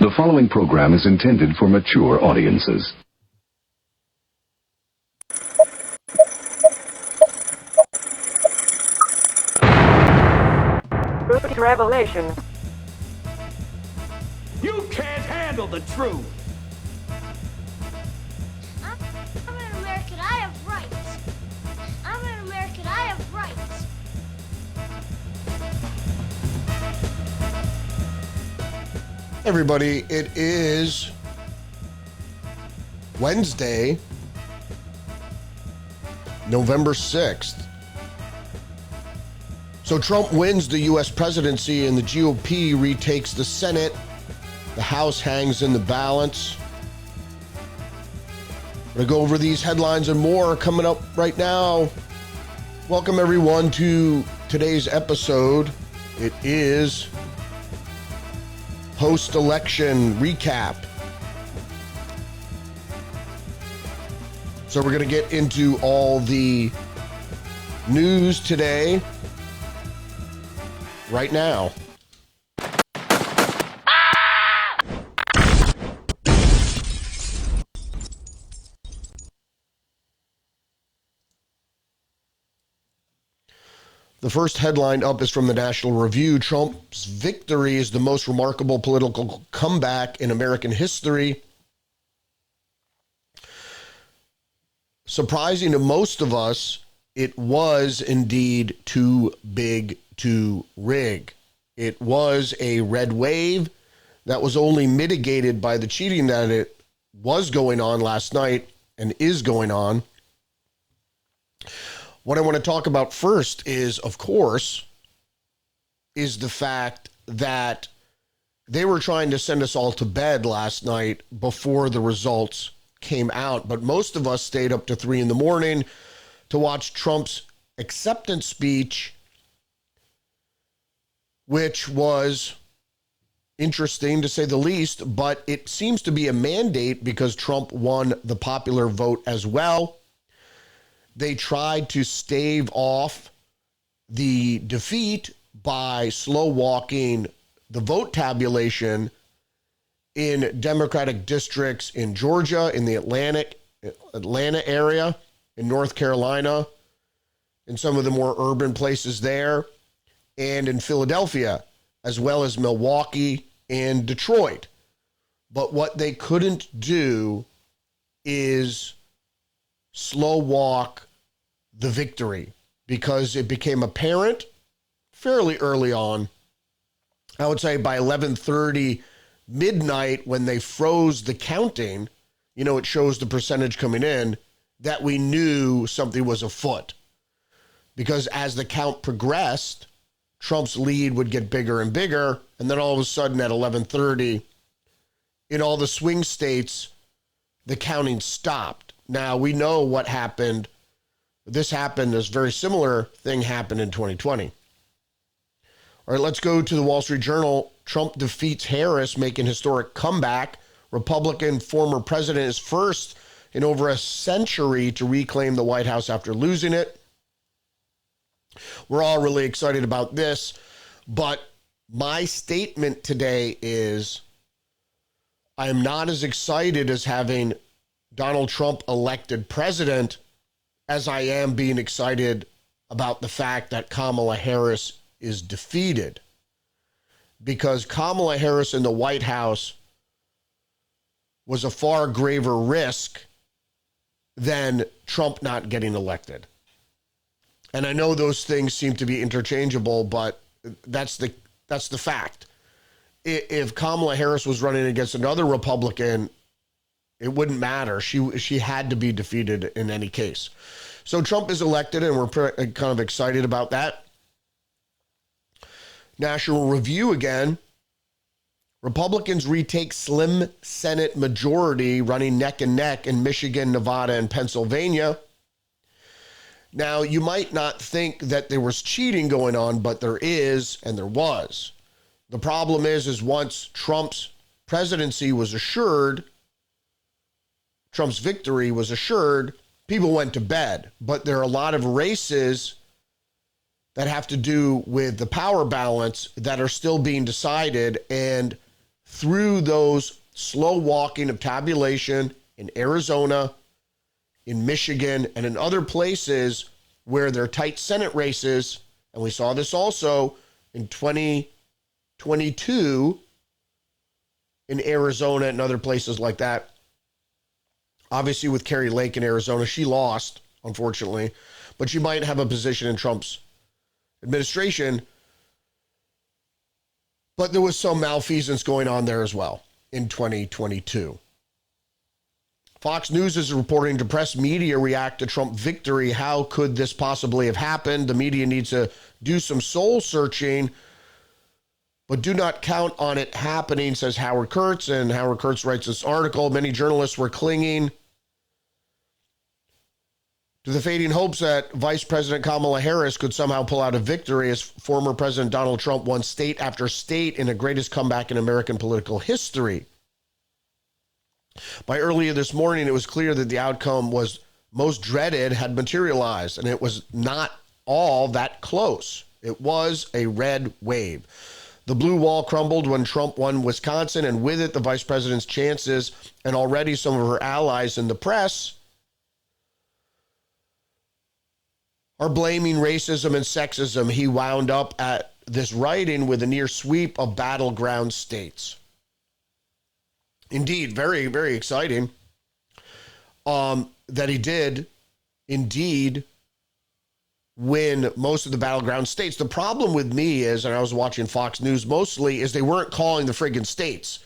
The following program is intended for mature audiences. Rudy's Revelation. You can't handle the truth. I'm an American. I have rights. I'm an American. I have rights. Everybody, it is Wednesday, November 6th. So Trump wins the U.S. presidency and the GOP retakes the Senate. The House hangs in the balance. We're going to go over these headlines and more coming up right now. Welcome, everyone, to today's episode. It is post-election recap. So we're going to get into all the news today right now. The first headline up is from the National Review. Trump's victory is the most remarkable political comeback in American history. Surprising to most of us, it was indeed too big to rig. It was a red wave that was only mitigated by the cheating that it was going on last night and is going on. What I want to talk about first is, of course, is the fact that they were trying to send us all to bed last night before the results came out. But most of us stayed up to 3 a.m. to watch Trump's acceptance speech, which was interesting to say the least, but it seems to be a mandate because Trump won the popular vote as well. They tried to stave off the defeat by slow walking the vote tabulation in Democratic districts in Georgia, in the Atlanta area, in North Carolina, in some of the more urban places there, and in Philadelphia, as well as Milwaukee and Detroit. But what they couldn't do is slow walk the victory, because it became apparent fairly early on. I would say by 11:30 midnight, when they froze the counting, it shows the percentage coming in, that we knew something was afoot. Because as the count progressed, Trump's lead would get bigger and bigger, and then all of a sudden at 11:30, in all the swing states, the counting stopped. Now, we know what happened. This happened, this very similar thing happened in 2020. All right, let's go to the Wall Street Journal. Trump defeats Harris, making historic comeback. Republican former president is first in over a century to reclaim the White House after losing it. We're all really excited about this, but my statement today is I am not as excited as having Donald Trump elected president as I am being excited about the fact that Kamala Harris is defeated. Because Kamala Harris in the White House was a far graver risk than Trump not getting elected. And I know those things seem to be interchangeable, but that's the fact. If Kamala Harris was running against another Republican, it wouldn't matter. She had to be defeated in any case. So Trump is elected, and we're kind of excited about that. National Review again. Republicans retake slim Senate majority, running neck and neck in Michigan, Nevada, and Pennsylvania. Now, you might not think that there was cheating going on, but there is, and there was. The problem is once Trump's presidency was assured, Trump's victory was assured, people went to bed. But there are a lot of races that have to do with the power balance that are still being decided, and through those slow walking of tabulation in Arizona, in Michigan, and in other places where there are tight Senate races. And we saw this also in 2022 in Arizona and other places like that. Obviously, with Kari Lake in Arizona, she lost, unfortunately, but she might have a position in Trump's administration. But there was some malfeasance going on there as well in 2022. Fox News is reporting depressed media react to Trump victory. How could this possibly have happened? The media needs to do some soul searching, but do not count on it happening, says Howard Kurtz. And Howard Kurtz writes this article. Many journalists were clinging to the fading hopes that Vice President Kamala Harris could somehow pull out a victory as former President Donald Trump won state after state in the greatest comeback in American political history. By earlier this morning, it was clear that the outcome was most dreaded had materialized, and it was not all that close. It was a red wave. The blue wall crumbled when Trump won Wisconsin, and with it, the vice president's chances, and already some of her allies in the press are blaming racism and sexism. He wound up at this writing with a near sweep of battleground states. Indeed, very, very exciting that he did indeed win most of the battleground states. The problem with me is, and I was watching Fox News mostly, is they weren't calling the friggin' states.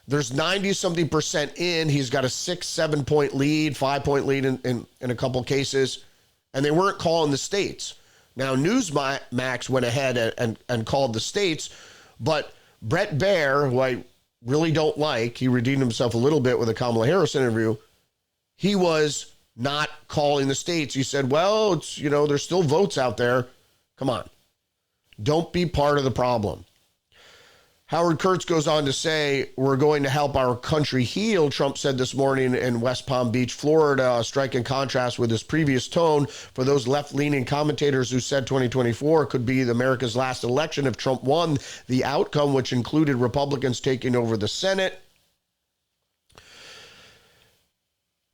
There's 90-something% in. He's got a 6-7 point lead, 5-point lead in a couple cases, and they weren't calling the states. Now, Newsmax went ahead and called the states, but Brett Baer, who I really don't like, he redeemed himself a little bit with a Kamala Harris interview. He was not calling the states. He said, well, it's, there's still votes out there. Come on. Don't be part of the problem. Howard Kurtz goes on to say, we're going to help our country heal, Trump said this morning in West Palm Beach, Florida, a striking contrast with his previous tone for those left-leaning commentators who said 2024 could be America's last election if Trump won the outcome, which included Republicans taking over the Senate.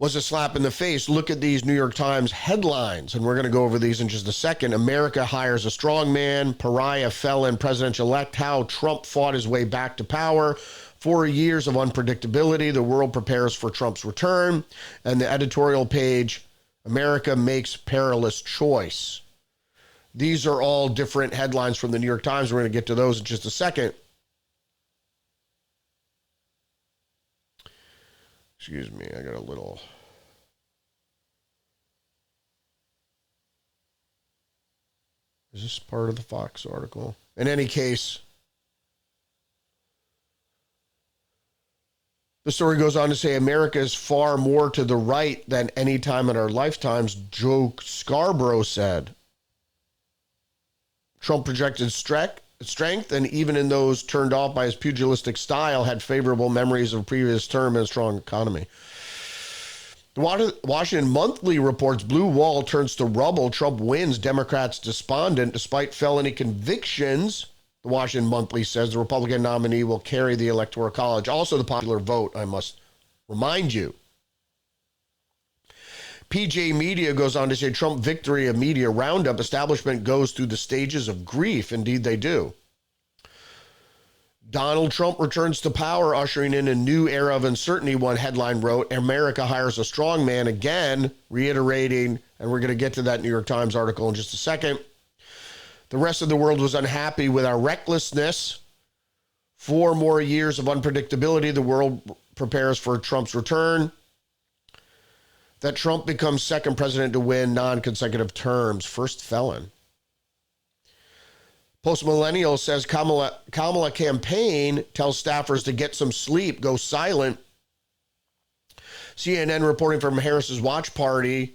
Was a slap in the face. Look at these New York Times headlines, and we're going to go over these in just a second. America hires a strongman, pariah felon, presidential-elect, how Trump fought his way back to power. 4 years of unpredictability, the world prepares for Trump's return. And the editorial page, America makes perilous choice. These are all different headlines from the New York Times. We're going to get to those in just a second. Excuse me, I got a little... Is this part of the Fox article? In any case, the story goes on to say America is far more to the right than any time in our lifetimes, Joe Scarborough said. Trump projected strength, and even in those turned off by his pugilistic style, had favorable memories of a previous term and a strong economy. The Washington Monthly reports blue wall turns to rubble. Trump wins. Democrats despondent despite felony convictions. The Washington Monthly says the Republican nominee will carry the Electoral College. Also the popular vote, I must remind you. PJ Media goes on to say Trump victory, a media roundup. Establishment goes through the stages of grief. Indeed, they do. Donald Trump returns to power, ushering in a new era of uncertainty, one headline wrote. America hires a strong man, again, reiterating, and we're going to get to that New York Times article in just a second. The rest of the world was unhappy with our recklessness. 4 more years of unpredictability. The world prepares for Trump's return. That Trump becomes second president to win non-consecutive terms, first felon. Post-millennial says Kamala campaign tells staffers to get some sleep, go silent. CNN reporting from Harris's watch party.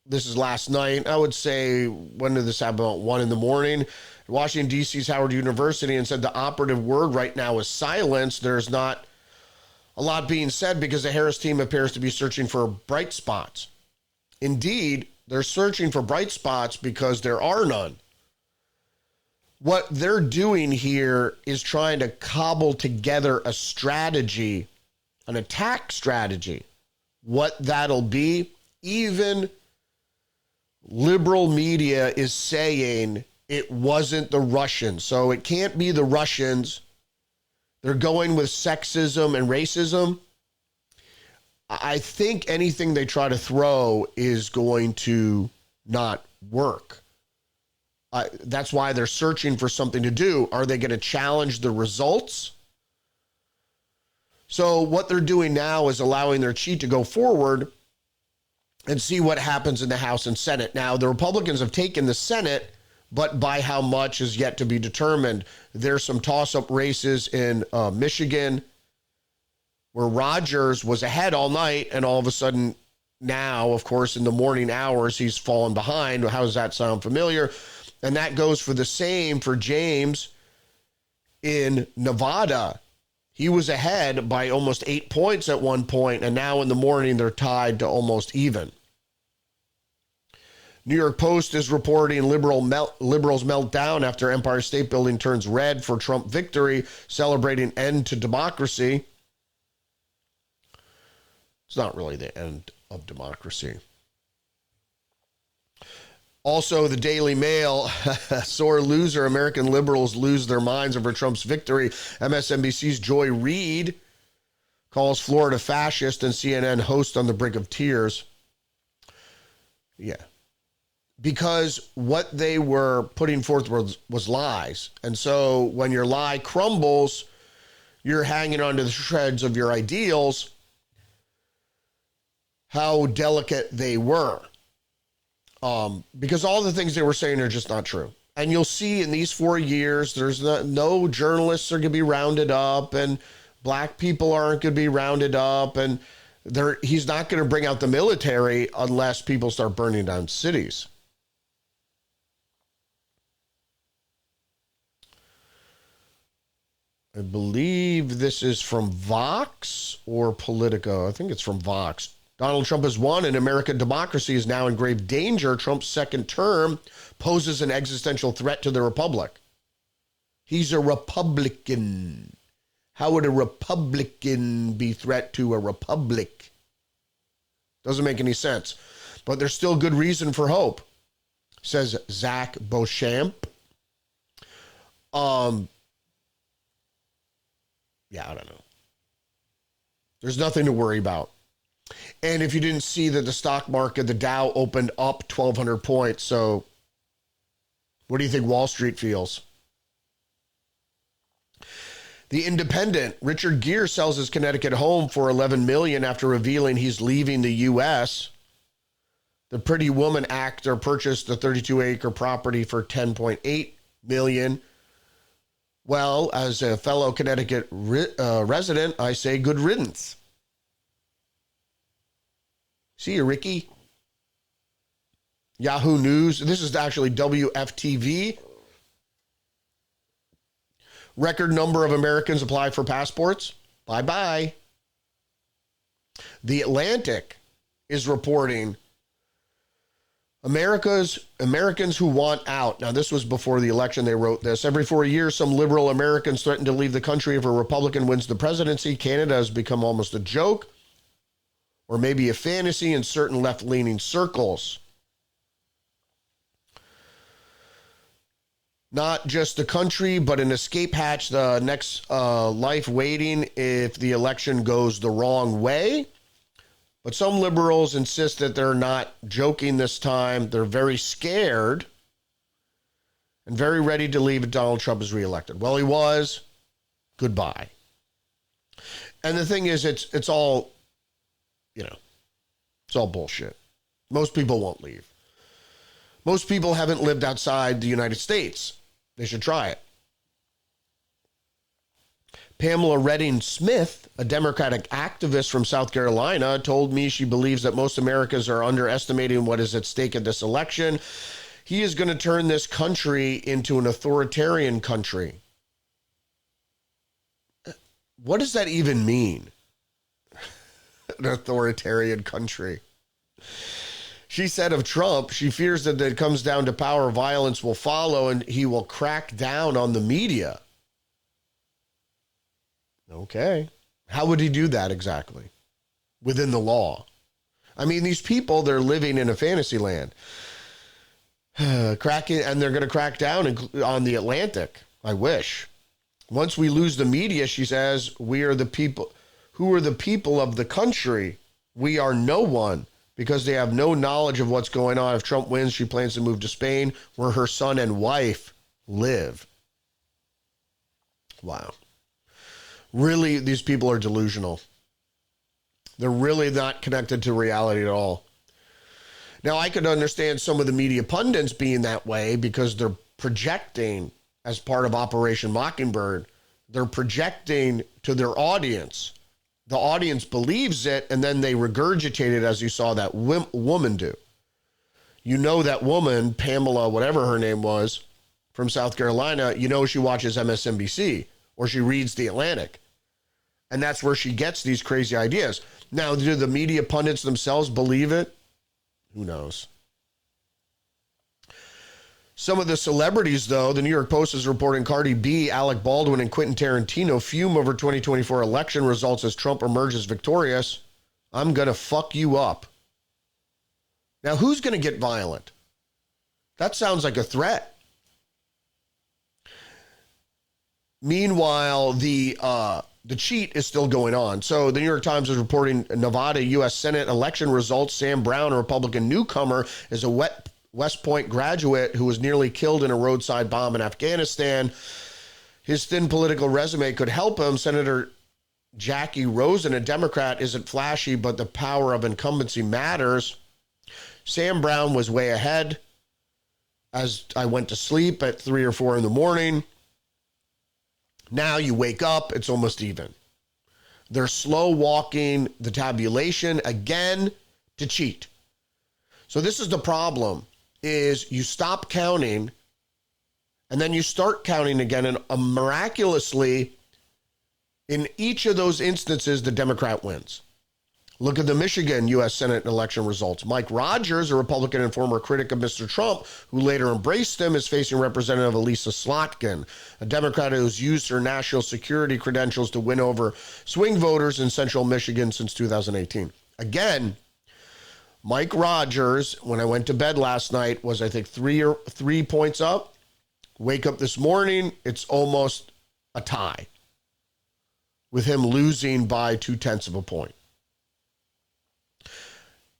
This is last night. I would say, when did this happen? About 1 in the morning. Washington, D.C.'s Howard University, and said the operative word right now is silence. There's not a lot being said because the Harris team appears to be searching for bright spots. Indeed, they're searching for bright spots because there are none. what they're doing here is trying to cobble together a strategy, an attack strategy. What that'll be, even liberal media is saying it wasn't the Russians. So it can't be the Russians. They're going with sexism and racism. I think anything they try to throw is going to not work. That's why they're searching for something to do. Are they going to challenge the results? So what they're doing now is allowing their cheat to go forward and see what happens in the House and Senate. Now, the Republicans have taken the Senate, but by how much is yet to be determined. There's some toss-up races in Michigan where Rogers was ahead all night, and all of a sudden now, of course, in the morning hours, he's fallen behind. How does that sound familiar? And that goes for the same for James in Nevada. He was ahead by almost 8 points at one point, and now in the morning they're tied to almost even. New York Post is reporting liberals melt down after Empire State Building turns red for Trump victory, celebrating end to democracy. It's not really the end of democracy. Also, the Daily Mail, sore loser, American liberals lose their minds over Trump's victory. MSNBC's Joy Reid calls Florida fascist, and CNN host on the brink of tears. Yeah. Because what they were putting forth was lies. And so when your lie crumbles, you're hanging onto the shreds of your ideals, how delicate they were. Because all the things they were saying are just not true. And you'll see in these 4 years, there's no journalists are going to be rounded up, and black people aren't going to be rounded up, and he's not going to bring out the military unless people start burning down cities. I believe this is from Vox or Politico. I think it's from Vox. Donald Trump has won, and American democracy is now in grave danger. Trump's second term poses an existential threat to the republic. He's a Republican. How would a Republican be a threat to a republic? Doesn't make any sense. But there's still good reason for hope, says Zach Beauchamp. Yeah, I don't know. There's nothing to worry about. And if you didn't see that the stock market, the Dow opened up 1,200 points. So what do you think Wall Street feels? The Independent, Richard Gere sells his Connecticut home for $11 million after revealing he's leaving the U.S. The Pretty Woman actor purchased the 32-acre property for $10.8 million. Well, as a fellow Connecticut resident, I say good riddance. See you, Ricky. Yahoo News. This is actually WFTV. Record number of Americans apply for passports. Bye-bye. The Atlantic is reporting Americans who want out. Now, this was before the election. They wrote this. Every 4 years, some liberal Americans threaten to leave the country if a Republican wins the presidency. Canada has become almost a joke, or maybe a fantasy in certain left-leaning circles. Not just the country, but an escape hatch, the next life waiting if the election goes the wrong way. But some liberals insist that they're not joking this time. They're very scared and very ready to leave if Donald Trump is reelected. Well, he was. Goodbye. And the thing is, it's all, it's all bullshit. Most people won't leave. Most people haven't lived outside the United States. They should try it. Pamela Redding Smith, a Democratic activist from South Carolina, told me she believes that most Americans are underestimating what is at stake in this election. He is going to turn this country into an authoritarian country. What does that even mean? An authoritarian country. She said of Trump, she fears that it comes down to power, violence will follow, and he will crack down on the media. Okay. How would he do that exactly? Within the law. I mean, these people, they're living in a fantasy land. Cracking, and they're going to crack down on the Atlantic. I wish. Once we lose the media, she says, we are the people. Who are the people of the country? We are no one, because they have no knowledge of what's going on. If Trump wins, she plans to move to Spain, where her son and wife live. Wow. Really, these people are delusional. They're really not connected to reality at all. Now, I could understand some of the media pundits being that way because they're projecting as part of Operation Mockingbird. They're projecting to their audience. The audience believes it, and then they regurgitate it, as you saw that woman do. You know that woman, Pamela, whatever her name was, from South Carolina, you know she watches MSNBC or she reads The Atlantic. And that's where she gets these crazy ideas. Now, do the media pundits themselves believe it? Who knows? Some of the celebrities, though, the New York Post is reporting Cardi B, Alec Baldwin, and Quentin Tarantino fume over 2024 election results as Trump emerges victorious. I'm going to fuck you up. Now, who's going to get violent? That sounds like a threat. Meanwhile, the cheat is still going on. So the New York Times is reporting Nevada U.S. Senate election results. Sam Brown, a Republican newcomer, is a West Point graduate who was nearly killed in a roadside bomb in Afghanistan. His thin political resume could help him. Senator Jackie Rosen, a Democrat, isn't flashy, but the power of incumbency matters. Sam Brown was way ahead as I went to sleep at 3 or 4 in the morning. Now you wake up, it's almost even. They're slow walking the tabulation again to cheat. So this is the problem, is you stop counting and then you start counting again, and miraculously, in each of those instances, the Democrat wins. Look at the Michigan U.S. Senate election results. Mike Rogers, a Republican and former critic of Mr. Trump, who later embraced him, is facing Representative Elisa Slotkin, a Democrat who's used her national security credentials to win over swing voters in central Michigan since 2018. Again, Mike Rogers, when I went to bed last night, was, I think, 3 points up. Wake up this morning, it's almost a tie, with him losing by 0.2 of a point.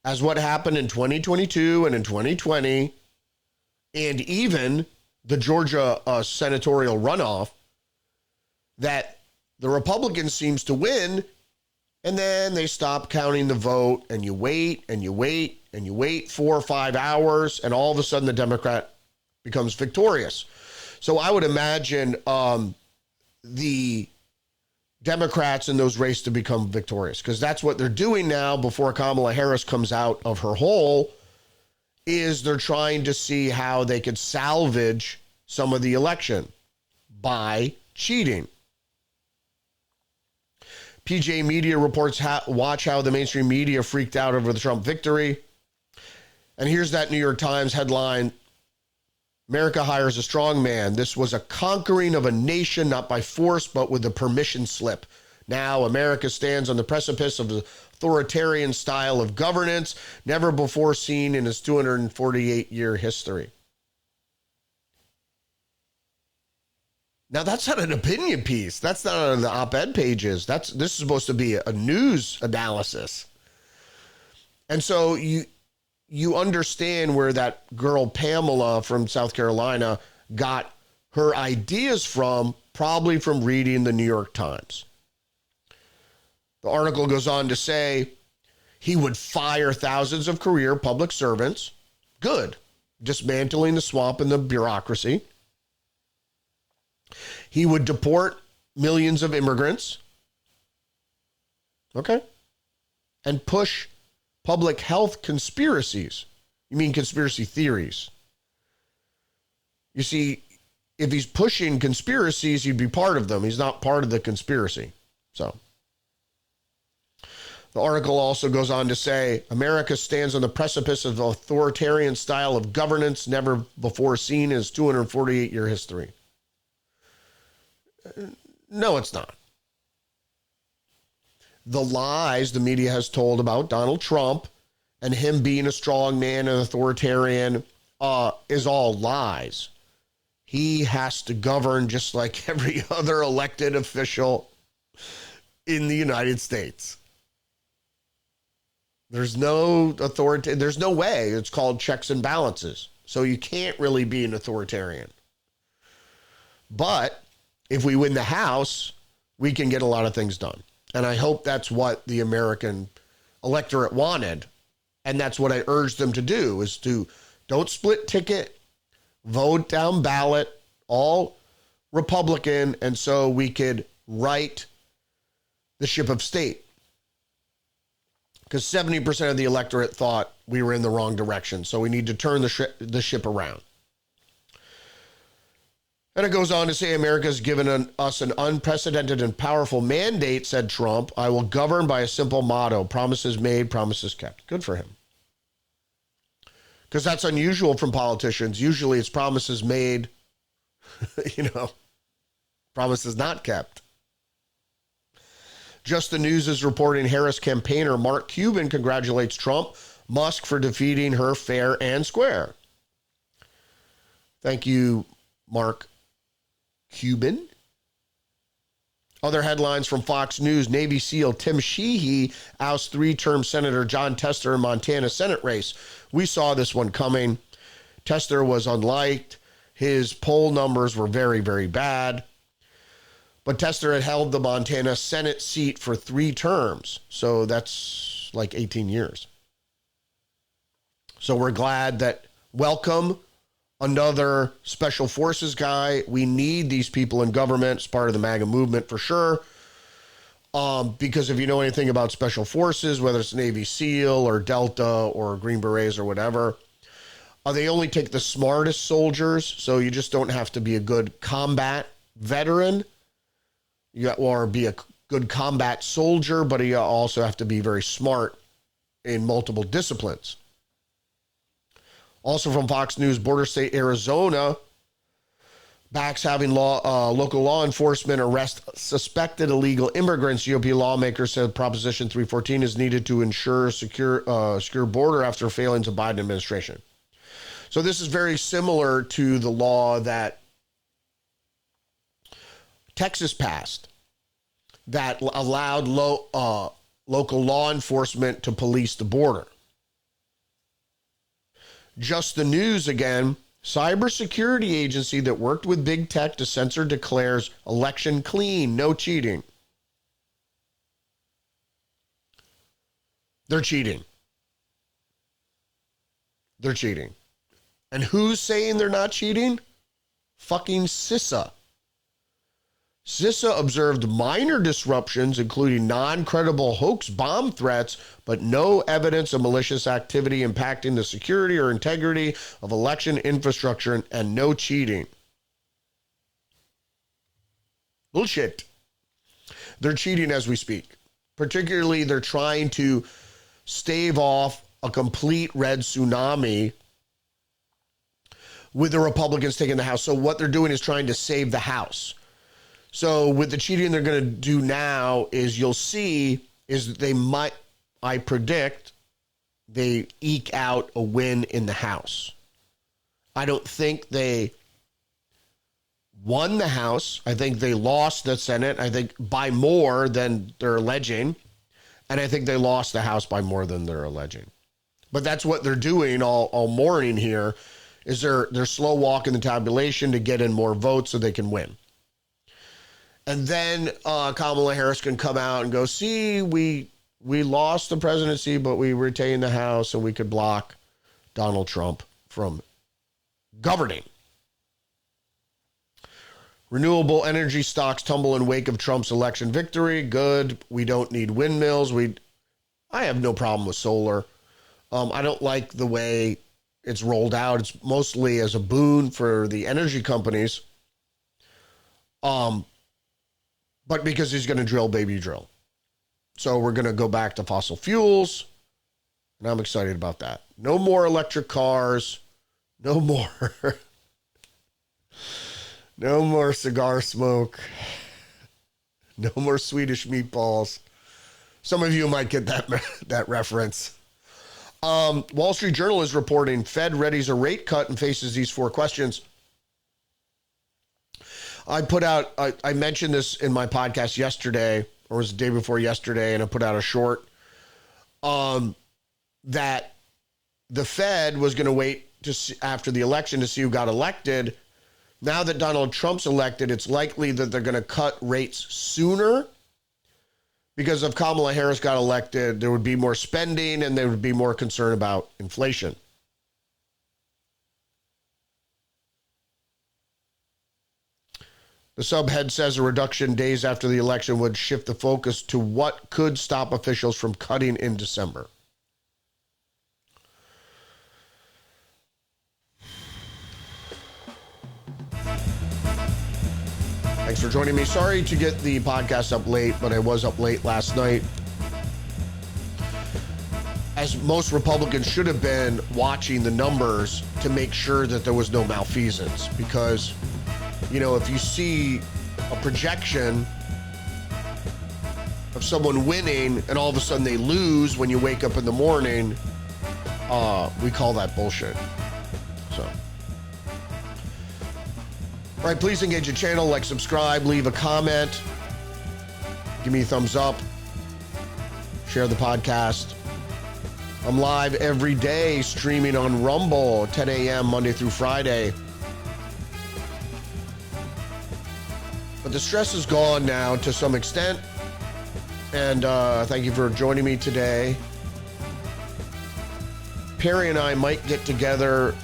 As what happened in 2022 and in 2020, and even the Georgia senatorial runoff, that the Republican seems to win, and then they stop counting the vote, and you wait, and you wait, and you wait 4 or 5 hours, and all of a sudden the Democrat becomes victorious. So I would imagine the Democrats in those races to become victorious, because that's what they're doing now before Kamala Harris comes out of her hole, is they're trying to see how they could salvage some of the election by cheating. PJ Media reports, watch how the mainstream media freaked out over the Trump victory. And here's that New York Times headline: America hires a strong man. This was a conquering of a nation, not by force, but with a permission slip. Now America stands on the precipice of an authoritarian style of governance never before seen in its 248-year history. Now, that's not an opinion piece. That's not on the op-ed pages. This is supposed to be a news analysis. And so you understand where that girl Pamela from South Carolina got her ideas from, probably from reading the New York Times. The article goes on to say he would fire thousands of career public servants. Good. Dismantling the swamp and the bureaucracy. He would deport millions of immigrants. Okay. And push public health conspiracies. You mean conspiracy theories? You see, if he's pushing conspiracies, he'd be part of them. He's not part of the conspiracy. So, The article also goes on to say, America stands on the precipice of an authoritarian style of governance never before seen in its 248-year history. No, it's not. The lies the media has told about Donald Trump and him being a strong man and authoritarian is all lies. He has to govern just like every other elected official in the United States. There's no authority. There's no way. It's called checks and balances. So you can't really be an authoritarian. But if we win the House, we can get a lot of things done. And I hope that's what the American electorate wanted. And that's what I urged them to do, is to don't split ticket, vote down ballot, all Republican, and so we could right the ship of state. Because 70% of the electorate thought we were in the wrong direction. So we need to turn the ship around. And it goes on to say, America has given us an unprecedented and powerful mandate, said Trump. I will govern by a simple motto: promises made, promises kept. Good for him. Because that's unusual from politicians. Usually it's promises made, promises not kept. Just the News is reporting Harris campaigner Mark Cuban congratulates Musk for defeating her fair and square. Thank you, Mark Cuban. Other headlines from Fox News: Navy SEAL Tim Sheehy ousts three-term Senator John Tester in Montana Senate race. We saw this one coming. Tester was unliked. His poll numbers were very, very bad. But Tester had held the Montana Senate seat for 3 terms. So that's like 18 years. So we're glad that welcome another special forces guy. We need these people in government. It's part of the MAGA movement for sure. Because if you know anything about special forces, whether it's Navy SEAL or Delta or Green Berets or whatever, they only take the smartest soldiers. So you just don't have to be a good combat veteran or be a good combat soldier, but you also have to be very smart in multiple disciplines. Also from Fox News, border state Arizona backs having local law enforcement arrest suspected illegal immigrants. GOP lawmakers said Proposition 314 is needed to ensure a secure border after failings of Biden administration. So this is very similar to the law that Texas passed that allowed local law enforcement to police the border. Just the News again. Cybersecurity agency that worked with big tech to censor declares election clean, no cheating. They're cheating. They're cheating. And who's saying they're not cheating? Fucking CISA. CISA observed minor disruptions, including non-credible hoax bomb threats, but no evidence of malicious activity impacting the security or integrity of election infrastructure, and no cheating. Bullshit. They're cheating as we speak. Particularly, they're trying to stave off a complete red tsunami with the Republicans taking the House. So what they're doing is trying to save the House. So with the cheating they're going to do now is you'll see is they might, I predict, they eke out a win in the House. I don't think they won the House. I think they lost the Senate. I think by more than they're alleging. And I think they lost the House by more than they're alleging. But that's what they're doing all morning here is they're slow walking the tabulation to get in more votes so they can win. And then Kamala Harris can come out and go, see, we lost the presidency, but we retained the House and we could block Donald Trump from governing. Renewable energy stocks tumble in wake of Trump's election victory. Good. We don't need windmills. I have no problem with solar. I don't like the way it's rolled out. It's mostly as a boon for the energy companies. But because he's going to drill, baby, drill. So we're going to go back to fossil fuels, and I'm excited about that. No more electric cars. No more. No more cigar smoke. No more Swedish meatballs. Some of you might get that reference. Wall Street Journal is reporting Fed readies a rate cut and faces these 4 questions. I mentioned this in my podcast yesterday, or was it the day before yesterday, and I put out a short that the Fed was going to wait to see, after the election to see who got elected. Now that Donald Trump's elected, it's likely that they're going to cut rates sooner, because if Kamala Harris got elected, there would be more spending and there would be more concern about inflation. The subhead says a reduction days after the election would shift the focus to what could stop officials from cutting in December. Thanks for joining me. Sorry to get the podcast up late, but I was up late last night. As most Republicans should have been watching the numbers to make sure that there was no malfeasance. Because, if you see a projection of someone winning and all of a sudden they lose when you wake up in the morning, we call that bullshit. So. All right, please engage the channel, like, subscribe, leave a comment, give me a thumbs up, share the podcast. I'm live every day streaming on Rumble, 10 a.m. Monday through Friday. But the stress is gone now to some extent, and thank you for joining me today. Perry and I might get together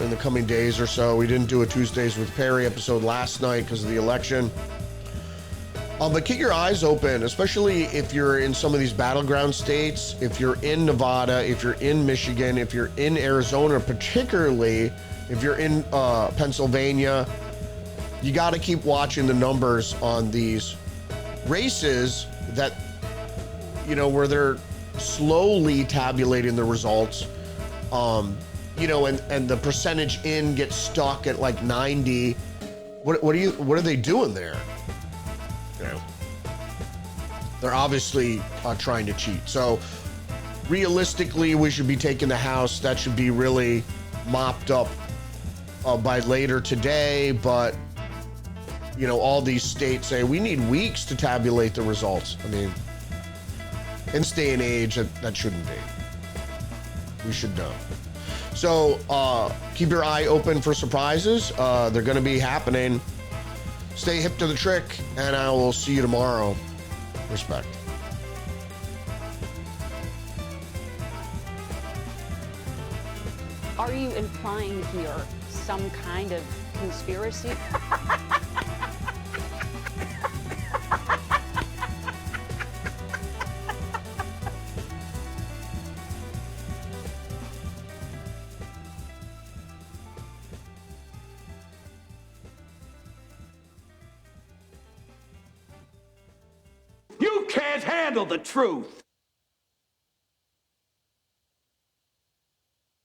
in the coming days or so. We didn't do a Tuesdays with Perry episode last night because of the election. But keep your eyes open, especially if you're in some of these battleground states, if you're in Nevada, if you're in Michigan, if you're in Arizona, particularly if you're in Pennsylvania. You got to keep watching the numbers on these races that, where they're slowly tabulating the results. And the percentage in gets stuck at like 90. What are they doing there? They're obviously trying to cheat. So realistically, we should be taking the House. That should be really mopped up by later today. But all these states say we need weeks to tabulate the results. I mean, in this day and age, that shouldn't be. We should know. So keep your eye open for surprises. They're going to be happening. Stay hip to the trick, and I will see you tomorrow. Respect. Are you implying here some kind of conspiracy? You can't handle the truth.